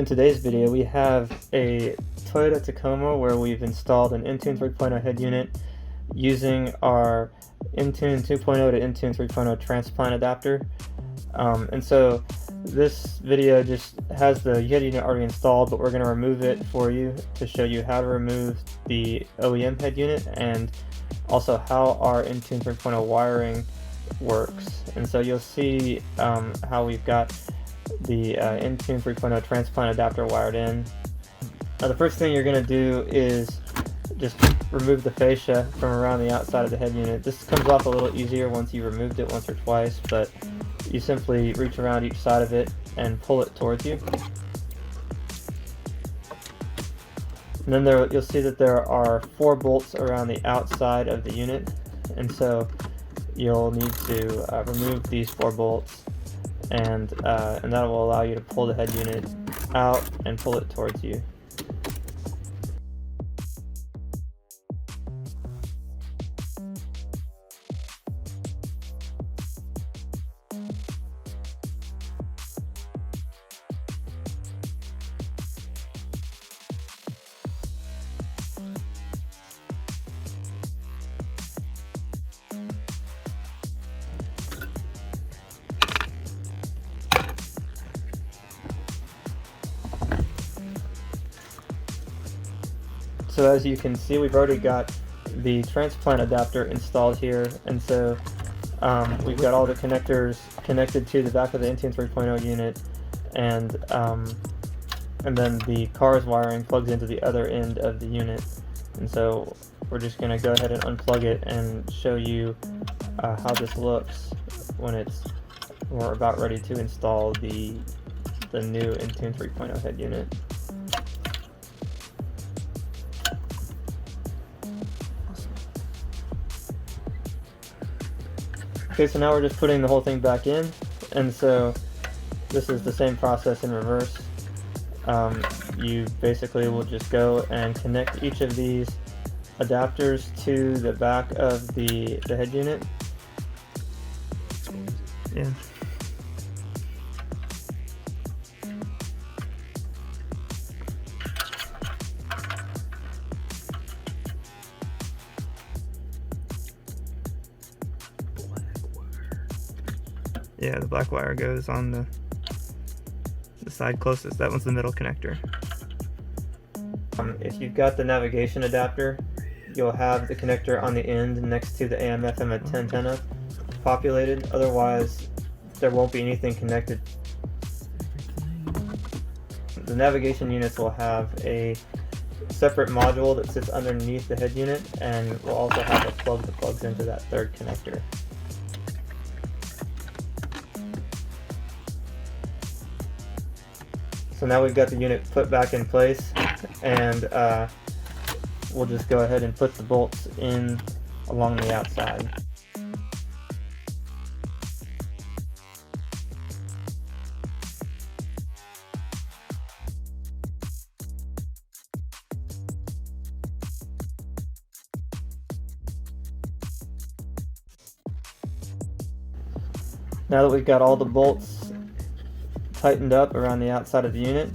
in today's video we have a Toyota Tacoma where we've installed an Entune 3.0 head unit using our Entune 2.0 to Entune 3.0 transplant adapter. And so this video just has the head unit already installed, but we're going to remove it for you to show you how to remove the OEM head unit and also how our Entune 3.0 wiring works. And so you'll see how we've got the Entune 3.0 transplant adapter wired in. Now the first thing you're going to do is just remove the fascia from around the outside of the head unit. This comes off a little easier once you removed it once or twice, but you simply reach around each side of it and pull it towards you. And then you'll see that there are 4 bolts around the outside of the unit, and so you'll need to remove these 4 bolts, and that will allow you to pull the head unit out and pull it towards you. So as you can see, we've already got the transplant adapter installed here, and so we've got all the connectors connected to the back of the Entune 3.0 unit, and then the car's wiring plugs into the other end of the unit. And so we're just going to go ahead and unplug it and show you how this looks when we're about ready to install the new Entune 3.0 head unit. Okay, so now we're just putting the whole thing back in, and so this is the same process in reverse. You basically will just go and connect each of these adapters to the back of the head unit. Yeah. Yeah, the black wire goes on the side closest. That one's the middle connector. If you've got the navigation adapter, you'll have the connector on the end next to the AM/FM antenna populated. Otherwise, there won't be anything connected. The navigation units will have a separate module that sits underneath the head unit, and will also have a plug that plugs into that third connector. So now we've got the unit put back in place, and we'll just go ahead and put the bolts in along the outside. Now that we've got all the bolts tightened up around the outside of the unit,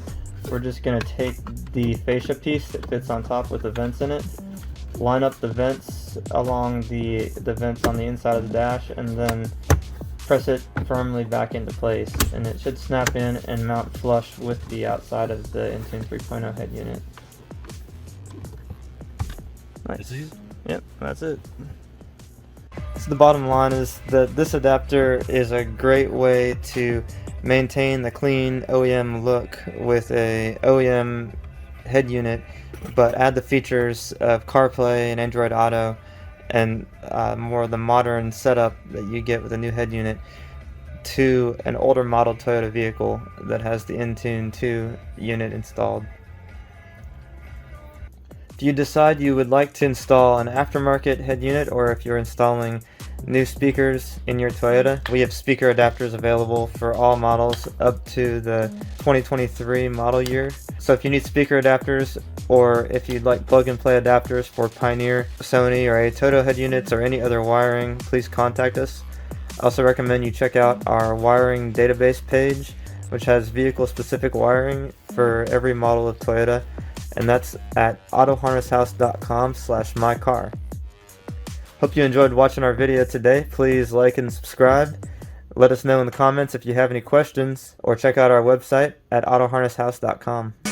we're just going to take the fascia piece that fits on top with the vents in it, line up the vents along the vents on the inside of the dash, and then press it firmly back into place, and it should snap in and mount flush with the outside of the Entune 3.0 head unit. Nice. Yep, that's it. So the bottom line is that this adapter is a great way to maintain the clean OEM look with a OEM head unit, but add the features of Carplay and Android Auto and more of the modern setup that you get with a new head unit to an older model Toyota vehicle that has the Entune 2 unit installed. If you decide you would like to install an aftermarket head unit, or if you're installing new speakers in your Toyota, we have speaker adapters available for all models up to the 2023 model year. So if you need speaker adapters, or if you'd like plug-and-play adapters for Pioneer, Sony, or Toyota head units, or any other wiring, please contact us. I also recommend you check out our wiring database page, which has vehicle-specific wiring for every model of Toyota, and that's at autoharnesshouse.com/mycar. Hope you enjoyed watching our video today. Please like and subscribe. Let us know in the comments if you have any questions, or check out our website at autoharnesshouse.com.